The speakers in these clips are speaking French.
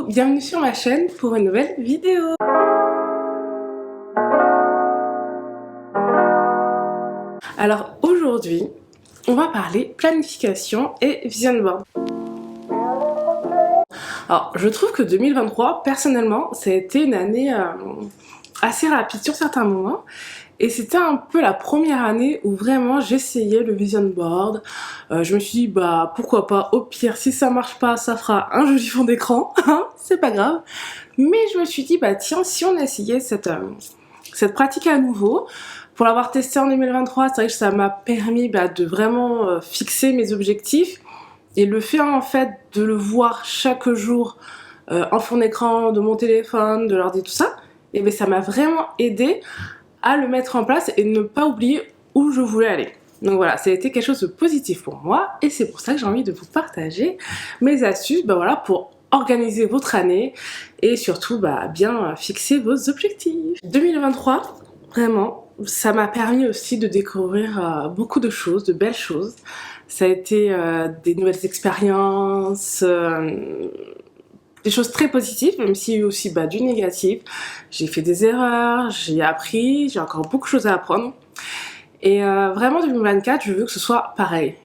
bienvenue sur ma chaîne pour une nouvelle vidéo. Alors aujourd'hui, on va parler planification et vision board. Alors je trouve que 2023, personnellement, ça a été une année assez rapide sur certains moments. Et c'était un peu la première année où vraiment j'essayais le vision board. Je me suis dit bah pourquoi pas, au pire si ça marche pas ça fera un joli fond d'écran, c'est pas grave. Mais je me suis dit bah tiens si on essayait cette pratique à nouveau. Pour l'avoir testé en 2023, c'est vrai que ça m'a permis de vraiment fixer mes objectifs. Et le fait en fait de le voir chaque jour en fond d'écran de mon téléphone, de l'ordi, tout ça, et bien ça m'a vraiment aidé à le mettre en place et ne pas oublier où je voulais aller. Donc voilà, ça a été quelque chose de positif pour moi et c'est pour ça que j'ai envie de vous partager mes astuces pour organiser votre année et surtout bien fixer vos objectifs. 2023, vraiment, ça m'a permis aussi de découvrir beaucoup de choses, de belles choses. Ça a été des nouvelles expériences, des choses très positives, même s'il y a eu aussi du négatif. J'ai fait des erreurs, j'ai appris, j'ai encore beaucoup de choses à apprendre. Et vraiment 2024, je veux que ce soit pareil.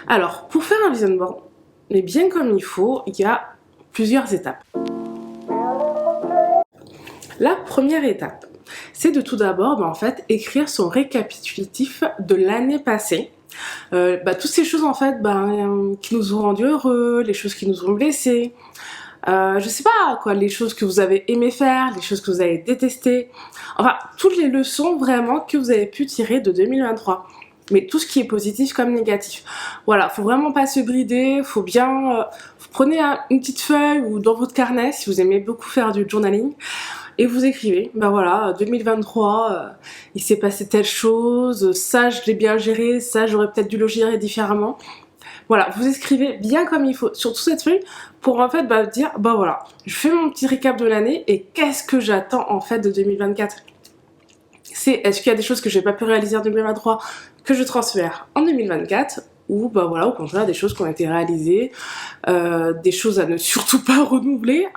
Alors, pour faire un vision board, mais bien comme il faut, il y a plusieurs étapes. La première étape, c'est de tout d'abord en fait écrire son récapitulatif de l'année passée. Toutes ces choses en fait qui nous ont rendus heureux, les choses qui nous ont blessés, je sais pas quoi, les choses que vous avez aimé faire, les choses que vous avez détestées, enfin toutes les leçons vraiment que vous avez pu tirer de 2023. Mais tout ce qui est positif comme négatif. Voilà, faut vraiment pas se brider, faut bien... vous prenez une petite feuille ou dans votre carnet si vous aimez beaucoup faire du journaling et vous écrivez, 2023, il s'est passé telle chose, ça je l'ai bien géré, ça j'aurais peut-être dû le gérer différemment. Voilà, vous écrivez bien comme il faut sur toute cette feuille pour en fait dire, voilà, je fais mon petit récap de l'année et qu'est-ce que j'attends en fait de 2024. Est-ce qu'il y a des choses que j'ai pas pu réaliser en 2023 que je transfère en 2024 ou au contraire des choses qui ont été réalisées, des choses à ne surtout pas renouveler,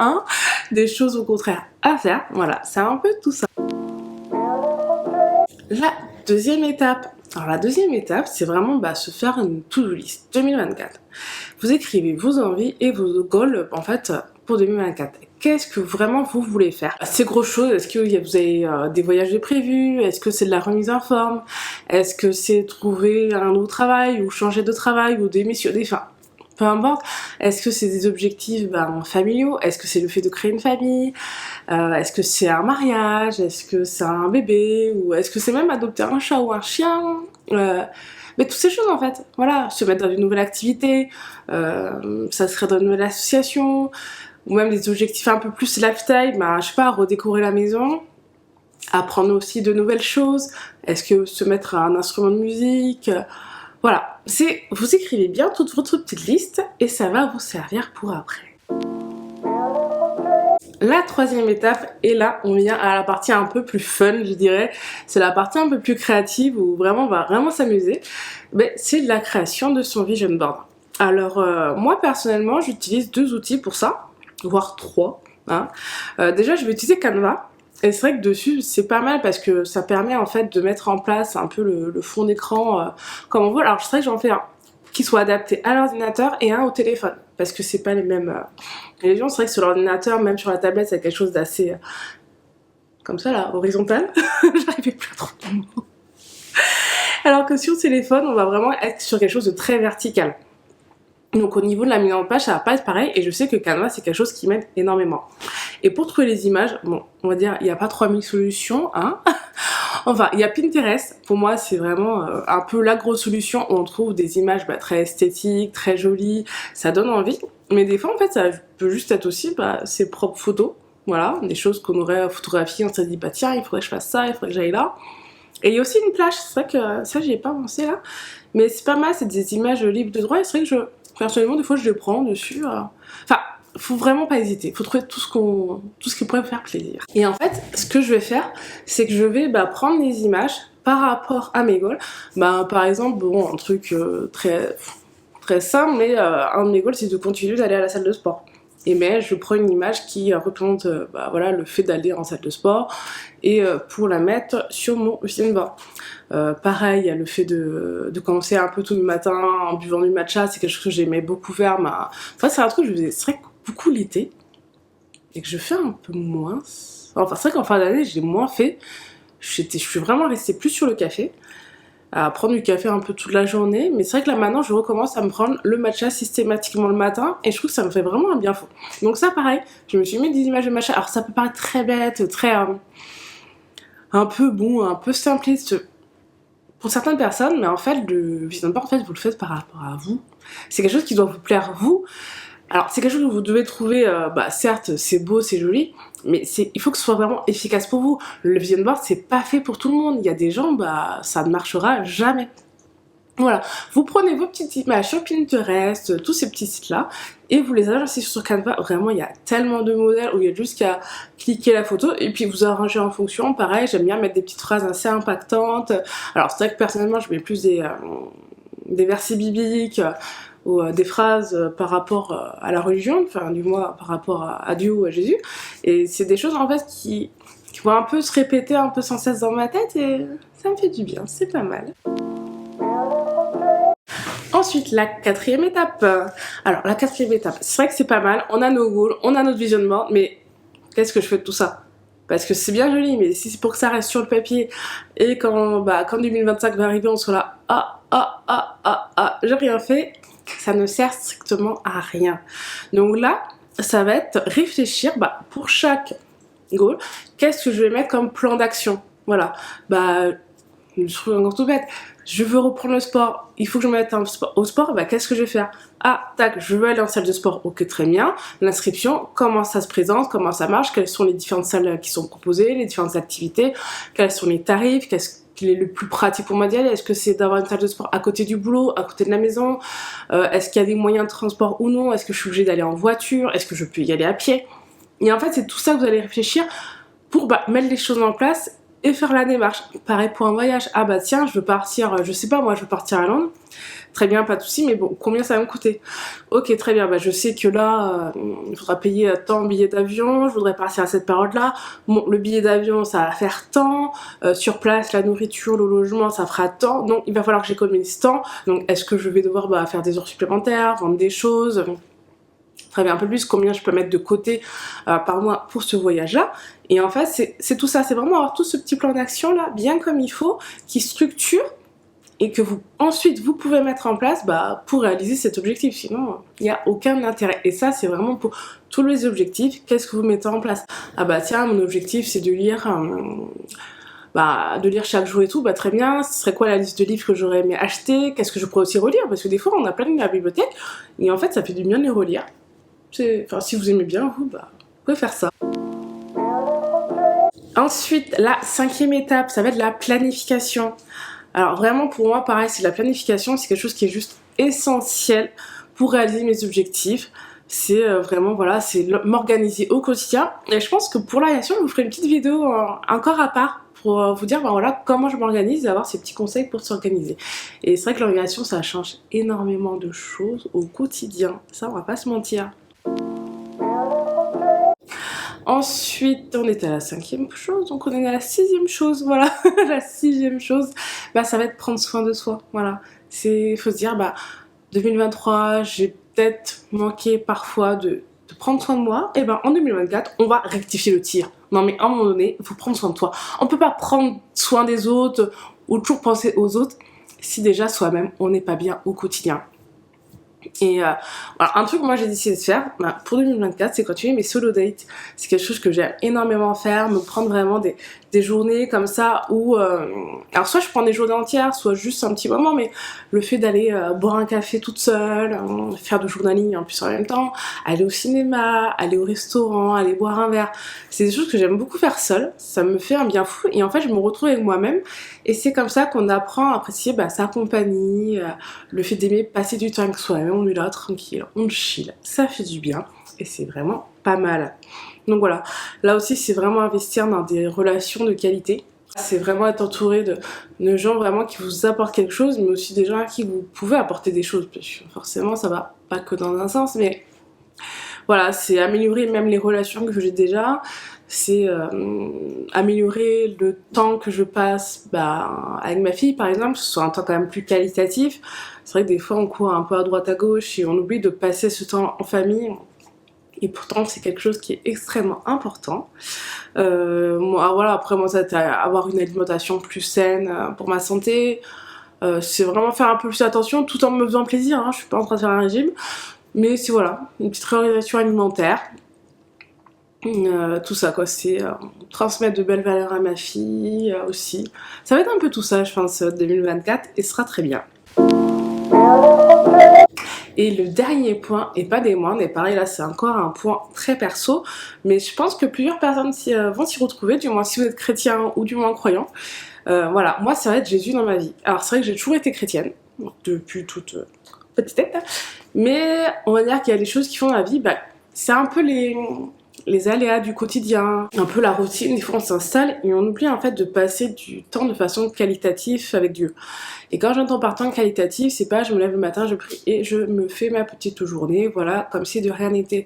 des choses au contraire à faire. Voilà, c'est un peu tout ça. La deuxième étape, c'est vraiment se faire une to-do list 2024. Vous écrivez vos envies et vos goals en fait pour 2024. Qu'est-ce que vraiment vous voulez faire? Ces grosses choses, est-ce que vous avez des voyages de prévus? Est-ce que c'est de la remise en forme? Est-ce que c'est trouver un nouveau travail ou changer de travail ou démissionner? Enfin, peu importe. Est-ce que c'est des objectifs familiaux? Est-ce que c'est le fait de créer une famille? Est-ce que c'est un mariage? Est-ce que c'est un bébé? Ou est-ce que c'est même adopter un chat ou un chien? Mais toutes ces choses en fait, voilà, se mettre dans une nouvelle activité, ça serait dans une nouvelle association, ou même des objectifs un peu plus lifestyle, je sais pas, redécorer la maison, apprendre aussi de nouvelles choses, est-ce que se mettre à un instrument de musique, voilà, vous écrivez bien toute votre petite liste et ça va vous servir pour après. La troisième étape, et là on vient à la partie un peu plus fun je dirais, c'est la partie un peu plus créative où vraiment on va vraiment s'amuser, c'est la création de son vision board. Alors moi personnellement j'utilise 2 outils pour ça, voire 3. Déjà je vais utiliser Canva, et c'est vrai que dessus c'est pas mal parce que ça permet en fait de mettre en place un peu le fond d'écran comme on veut. Alors c'est vrai que j'en fais un qui soit adapté à l'ordinateur et un au téléphone, parce que c'est pas les mêmes religions. C'est vrai que sur l'ordinateur, même sur la tablette, c'est quelque chose d'assez comme ça là, horizontal. J'arrivais plus à trouver le mot. Alors que sur le téléphone, on va vraiment être sur quelque chose de très vertical. Donc au niveau de la mise en page, ça va pas être pareil, et je sais que Canva c'est quelque chose qui m'aide énormément. Et pour trouver les images, on va dire, il n'y a pas 3000 solutions, Enfin, il y a Pinterest, pour moi c'est vraiment un peu la grosse solution où on trouve des images très esthétiques, très jolies, ça donne envie. Mais des fois en fait ça peut juste être aussi ses propres photos, voilà, des choses qu'on aurait photographiées, on s'est dit tiens il faudrait que je fasse ça, il faudrait que j'aille là. Et il y a aussi une plage, c'est vrai que ça j'y ai pas pensé là, mais c'est pas mal, c'est des images libres de droit et c'est vrai que personnellement des fois je les prends dessus, enfin faut vraiment pas hésiter, faut trouver tout ce qui pourrait me faire plaisir. Et en fait ce que je vais faire c'est que je vais prendre les images par rapport à mes goals, par exemple un truc très très simple, mais un de mes goals c'est de continuer d'aller à la salle de sport. Et mais je prends une image qui représente voilà, le fait d'aller en salle de sport et pour la mettre sur mon vision board. Pareil, il y a le fait de commencer un peu tout le matin en buvant du matcha, c'est quelque chose que j'aimais beaucoup faire. Enfin, c'est un truc que je faisais très beaucoup l'été et que je fais un peu moins. Enfin, c'est vrai qu'en fin d'année, j'ai moins fait. Je suis vraiment restée plus sur le café, à prendre du café un peu toute la journée, mais c'est vrai que là maintenant je recommence à me prendre le matcha systématiquement le matin et je trouve que ça me fait vraiment un bien fou. Donc ça pareil, je me suis mis des images de matcha, alors ça peut paraître très bête, très un peu simpliste pour certaines personnes, mais en fait le vision board en fait vous le faites par rapport à vous. C'est quelque chose qui doit vous plaire vous. Alors c'est quelque chose que vous devez trouver, certes c'est beau, c'est joli, mais il faut que ce soit vraiment efficace pour vous. Le vision board c'est pas fait pour tout le monde, il y a des gens, ça ne marchera jamais. Voilà, vous prenez vos petites images sur Pinterest, tous ces petits sites-là, et vous les agencez sur Canva. Vraiment, il y a tellement de modèles où il y a juste qu'à cliquer la photo et puis vous arrangez en fonction. Pareil, j'aime bien mettre des petites phrases assez impactantes. Alors, c'est vrai que personnellement, je mets plus des versets bibliques ou des phrases par rapport à la religion, enfin, du moins par rapport à Dieu ou à Jésus. Et c'est des choses, en fait, qui vont un peu se répéter un peu sans cesse dans ma tête et ça me fait du bien, c'est pas mal. Ensuite, la quatrième étape. Alors, la quatrième étape, c'est vrai que c'est pas mal. On a nos goals, on a notre vision board, mais qu'est-ce que je fais de tout ça? Parce que c'est bien joli, mais si c'est pour que ça reste sur le papier et quand 2025 va arriver, on sera là, j'ai rien fait, ça ne sert strictement à rien. Donc là, ça va être réfléchir pour chaque goal, qu'est-ce que je vais mettre comme plan d'action? Voilà, je trouve encore tout bête. Je veux reprendre le sport, il faut que je me mette au sport, qu'est-ce que je vais faire? Ah, tac, je veux aller en salle de sport, ok, très bien. L'inscription, comment ça se présente, comment ça marche, quelles sont les différentes salles qui sont proposées, les différentes activités, quels sont les tarifs, qu'est-ce qui est le plus pratique pour moi d'y aller? Est-ce que c'est d'avoir une salle de sport à côté du boulot, à côté de la maison? Est-ce qu'il y a des moyens de transport ou non? Est-ce que je suis obligée d'aller en voiture? Est-ce que je peux y aller à pied? Et en fait, c'est tout ça que vous allez réfléchir pour mettre les choses en place et faire la démarche. Pareil pour un voyage. Ah tiens, je veux partir, je sais pas moi, je veux partir à Londres. Très bien, pas de souci, mais bon, combien ça va me coûter? Ok, très bien, je sais que là, il faudra payer tant de billets d'avion, je voudrais partir à cette période-là. Bon, le billet d'avion, ça va faire tant. Sur place, la nourriture, le logement, ça fera tant. Donc, il va falloir que j'économise tant. Donc, est-ce que je vais devoir faire des heures supplémentaires, vendre des choses? Travailler un peu plus, combien je peux mettre de côté par mois pour ce voyage-là. Et en fait, c'est tout ça, c'est vraiment avoir tout ce petit plan d'action là, bien comme il faut, qui structure et que ensuite vous pouvez mettre en place pour réaliser cet objectif. Sinon, il n'y a aucun intérêt. Et ça, c'est vraiment pour tous les objectifs. Qu'est-ce que vous mettez en place? Ah tiens, mon objectif, c'est de lire... de lire chaque jour et tout, très bien, ce serait quoi la liste de livres que j'aurais aimé acheter? Qu'est-ce que je pourrais aussi relire? Parce que des fois, on a plein de livres à la bibliothèque, et en fait, ça fait du bien de les relire. Si vous aimez bien, vous pouvez faire ça. Ensuite, la cinquième étape, ça va être la planification. Alors vraiment, pour moi, pareil, c'est la planification, c'est quelque chose qui est juste essentiel pour réaliser mes objectifs. C'est vraiment, c'est m'organiser au quotidien. Et je pense que pour l'aviation, je vous ferai une petite vidéo encore à part pour vous dire comment je m'organise et avoir ces petits conseils pour s'organiser. Et c'est vrai que l'organisation, ça change énormément de choses au quotidien. Ça, on va pas se mentir. Ensuite, on était à la cinquième chose, donc on est à la sixième chose, voilà. La sixième chose, ça va être prendre soin de soi, voilà. Faut se dire, 2023, j'ai peut-être manqué parfois de prendre soin de moi, et en 2024, on va rectifier le tir. Non mais à un moment donné, il faut prendre soin de toi. On peut pas prendre soin des autres, ou toujours penser aux autres, si déjà soi-même, on n'est pas bien au quotidien. Et un truc que moi j'ai décidé de faire pour 2024, c'est continuer mes solo dates. C'est quelque chose que j'aime énormément faire, me prendre vraiment des journées comme ça où alors soit je prends des journées entières, soit juste un petit moment, mais le fait d'aller boire un café toute seule, faire du journaling en plus en même temps, aller au cinéma, aller au restaurant, aller boire un verre, c'est des choses que j'aime beaucoup faire seule. Ça me fait un bien fou et en fait je me retrouve avec moi-même et c'est comme ça qu'on apprend à apprécier sa compagnie, le fait d'aimer passer du temps avec soi-même. On est là tranquille, on chill, ça fait du bien et c'est vraiment pas mal. Donc voilà, là aussi c'est vraiment investir dans des relations de qualité. C'est vraiment être entouré de gens vraiment qui vous apportent quelque chose, mais aussi des gens à qui vous pouvez apporter des choses. Parce que forcément, ça va pas que dans un sens, mais voilà, c'est améliorer même les relations que j'ai déjà. C'est améliorer le temps que je passe avec ma fille, par exemple, que ce soit un temps quand même plus qualitatif. C'est vrai que des fois, on court un peu à droite à gauche et on oublie de passer ce temps en famille. Et pourtant, c'est quelque chose qui est extrêmement important. Moi, voilà, après, moi, ça avoir une alimentation plus saine pour ma santé. C'est vraiment faire un peu plus attention tout en me faisant plaisir. Hein. Je suis pas en train de faire un régime. Mais c'est voilà, une petite réorganisation alimentaire. Tout ça, quoi. C'est transmettre de belles valeurs à ma fille aussi. Ça va être un peu tout ça, je pense, 2024. Et ce sera très bien. Et le dernier point, et pas des moindres, et pareil là c'est encore un point très perso, mais je pense que plusieurs personnes vont s'y retrouver, du moins si vous êtes chrétien ou du moins croyant. Voilà, moi ça va être Jésus dans ma vie. Alors c'est vrai que j'ai toujours été chrétienne, depuis toute petite tête, mais on va dire qu'il y a des choses qui font dans la vie, c'est un peu les aléas du quotidien, un peu la routine, des fois on s'installe et on oublie en fait de passer du temps de façon qualitative avec Dieu. Et quand j'entends par temps qualitatif, c'est pas je me lève le matin, je prie et je me fais ma petite journée, voilà, comme si de rien n'était.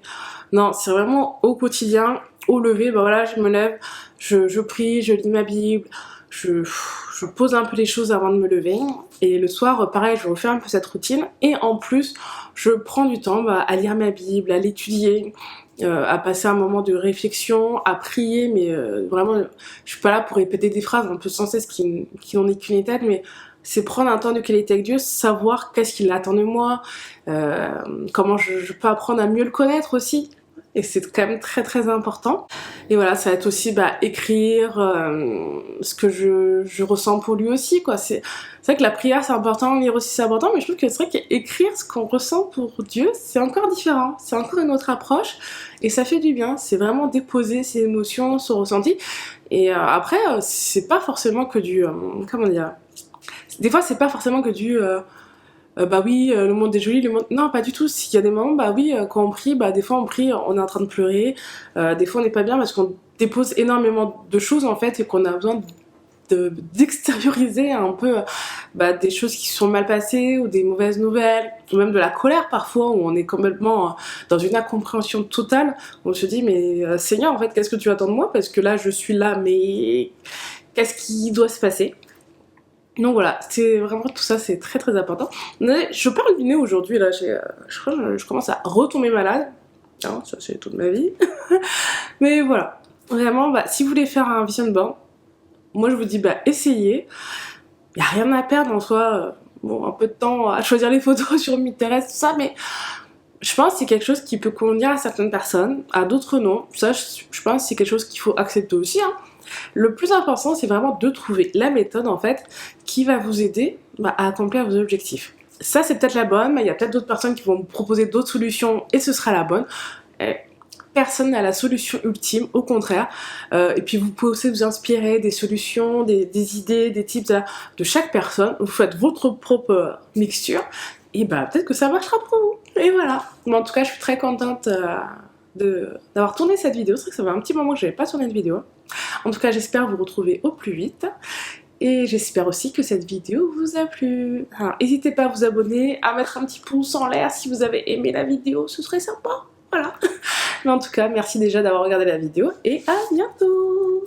Non, c'est vraiment au quotidien, au lever, voilà, je me lève, je prie, je lis ma Bible, je pose un peu les choses avant de me lever. Et le soir, pareil, je refais un peu cette routine. Et en plus, je prends du temps à lire ma Bible, à l'étudier, à passer un moment de réflexion, à prier, mais vraiment, je suis pas là pour répéter des phrases un peu sans cesse qui n'en est qu'une étape, mais c'est prendre un temps de qualité avec Dieu, savoir qu'est-ce qu'il attend de moi, comment je peux apprendre à mieux le connaître aussi. Et c'est quand même très très important. Et voilà, ça va être aussi écrire ce que je ressens pour lui aussi, quoi. C'est vrai que la prière c'est important, lire aussi c'est important, mais je trouve que c'est vrai qu'écrire ce qu'on ressent pour Dieu, c'est encore différent, c'est encore une autre approche, et ça fait du bien, c'est vraiment déposer ses émotions, son ressenti. Et après, c'est pas forcément que du... comment dire, des fois c'est pas forcément que du... oui, le monde est joli, le monde... Non, pas du tout. S'il y a des moments, oui, quand on prie, des fois on prie, on est en train de pleurer. Des fois on n'est pas bien parce qu'on dépose énormément de choses en fait et qu'on a besoin d'extérioriser un peu des choses qui se sont mal passées ou des mauvaises nouvelles ou même de la colère parfois où on est complètement dans une incompréhension totale. On se dit mais Seigneur en fait qu'est-ce que tu attends de moi parce que là je suis là mais qu'est-ce qui doit se passer? Donc voilà, c'est vraiment tout ça, c'est très très important. Mais je parle du nez aujourd'hui, là, je crois que je commence à retomber malade. Hein, ça c'est toute ma vie. Mais voilà, vraiment, si vous voulez faire un vision board, moi je vous dis, essayez. Il n'y a rien à perdre en soi. Bon, un peu de temps à choisir les photos sur Pinterest, tout ça, mais je pense que c'est quelque chose qui peut convenir à certaines personnes, à d'autres non. Ça, je pense que c'est quelque chose qu'il faut accepter aussi, hein. Le plus important, c'est vraiment de trouver la méthode en fait qui va vous aider à accomplir vos objectifs. Ça, c'est peut-être la bonne, mais il y a peut-être d'autres personnes qui vont vous proposer d'autres solutions et ce sera la bonne. Personne n'a la solution ultime, au contraire. Et puis vous pouvez aussi vous inspirer des solutions, des idées, des tips de chaque personne. Vous faites votre propre mixture et peut-être que ça marchera pour vous. Et voilà. Mais en tout cas, je suis très contente d'avoir tourné cette vidéo. C'est vrai que ça fait un petit moment que je n'avais pas tourné de vidéo. En tout cas, j'espère vous retrouver au plus vite. Et j'espère aussi que cette vidéo vous a plu. Alors, n'hésitez pas à vous abonner, à mettre un petit pouce en l'air si vous avez aimé la vidéo, ce serait sympa. Voilà. Mais en tout cas, merci déjà d'avoir regardé la vidéo et à bientôt.